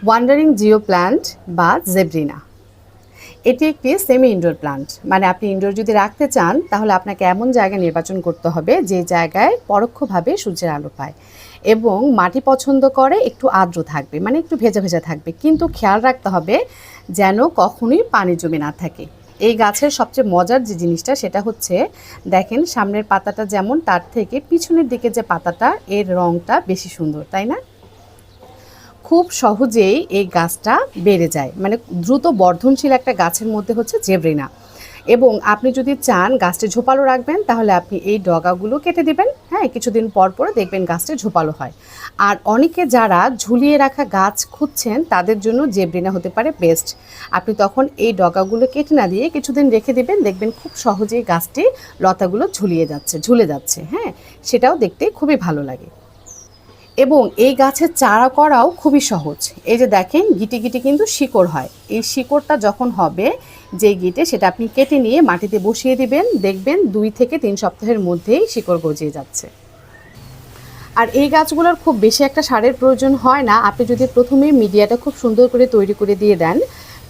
Wandering Jio plant বা Zebrina এটি একটি সেমি ইনডোর প্ল্যান্ট। মানে আপনি ইনডোর যদি রাখতে চান তাহলে আপনাকে এমন জায়গা নির্বাচন করতে হবে যে জায়গায় পরোক্ষভাবে সূর্যের আলো পায় এবং মাটি পছন্দ করে একটু আর্দ্র থাকবে, মানে একটু ভেজা ভেজা থাকবে, কিন্তু খেয়াল রাখতে হবে যেন কখনোই পানি জমে না থাকে। এই গাছের সবচেয়ে মজার যে জিনিসটা সেটা হচ্ছে, দেখেন সামনের পাতাটা যেমন, তার থেকে পিছনের দিকে যে পাতাটা এর রঙটা বেশি সুন্দর, তাই না? খুব সহজেই এই গাছটা বেড়ে যায়, মানে দ্রুত বর্ধনশীল একটা গাছের মধ্যে হচ্ছে জেব্রিনা। এবং আপনি যদি চান গাছটি ঝোপালো রাখবেন তাহলে আপনি এই ডগাগুলো কেটে দিবেন, হ্যাঁ, কিছুদিন পর পর দেখবেন গাছটি ঝোপালো হয়। আর অনেকে যারা ঝুলিয়ে রাখা গাছ খুঁজছেন তাদের জন্য জেব্রিনা হতে পারে বেস্ট। আপনি তখন এই ডগাগুলো কেটে না দিয়ে কিছুদিন রেখে দিবেন, দেখবেন খুব সহজেই গাছটি লতাগুলো ঝুলে যাচ্ছে, হ্যাঁ, সেটাও দেখতে খুবই ভালো লাগে। এবং এই গাছের চারা করাও খুবই সহজ। এই যে দেখেন গিটে গিটে কিন্তু শিকড় হয়, এই শিকড়টা যখন হবে যে গিটে, সেটা আপনি কেটে নিয়ে মাটিতে বসিয়ে দিবেন, দেখবেন 2 থেকে 3 সপ্তাহের মধ্যেই শিকড় গজিয়ে যাচ্ছে। আর এই গাছগুলোর খুব বেশি একটা সারের প্রয়োজন হয় না। আপনি যদি প্রথমেই মিডিয়াটা খুব সুন্দর করে তৈরি করে দিয়ে দেন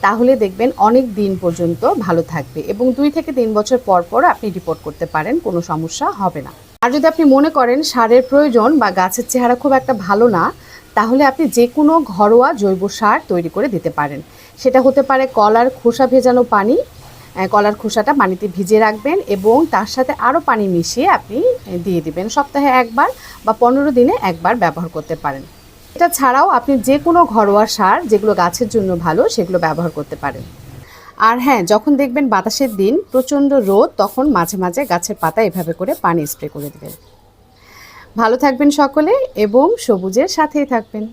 তাহলে দেখবেন অনেক দিন পর্যন্ত ভালো থাকবে এবং 2 থেকে 3 বছর পর পর আপনি রিপোর্ট করতে পারেন, কোনো সমস্যা হবে না। আর যদি আপনি মনে করেন সারের প্রয়োজন বা গাছের চেহারা খুব একটা ভালো না, তাহলে আপনি যে কোনো ঘরোয়া জৈব সার তৈরি করে দিতে পারেন। সেটা হতে পারে কলার খোসা ভেজানো পানি, কলার খোসাটা পানিতে ভিজিয়ে রাখবেন এবং তার সাথে আরও পানি মিশিয়ে আপনি দিয়ে দিবেন। সপ্তাহে একবার বা 15 দিনে একবার ব্যবহার করতে পারেন। এটা ছাড়াও আপনি যে কোনো ঘরোয়া সার যেগুলো গাছের জন্য ভালো সেগুলো ব্যবহার করতে পারেন। আর হ্যাঁ, যখন দেখবেন বাতাসের দিন প্রচণ্ড রোদ, তখন মাঝে মাঝে গাছের পাতা এভাবে করে পানি স্প্রে করে দেবেন। ভালো থাকবেন সকলে এবং সবুজের সাথেই থাকবেন।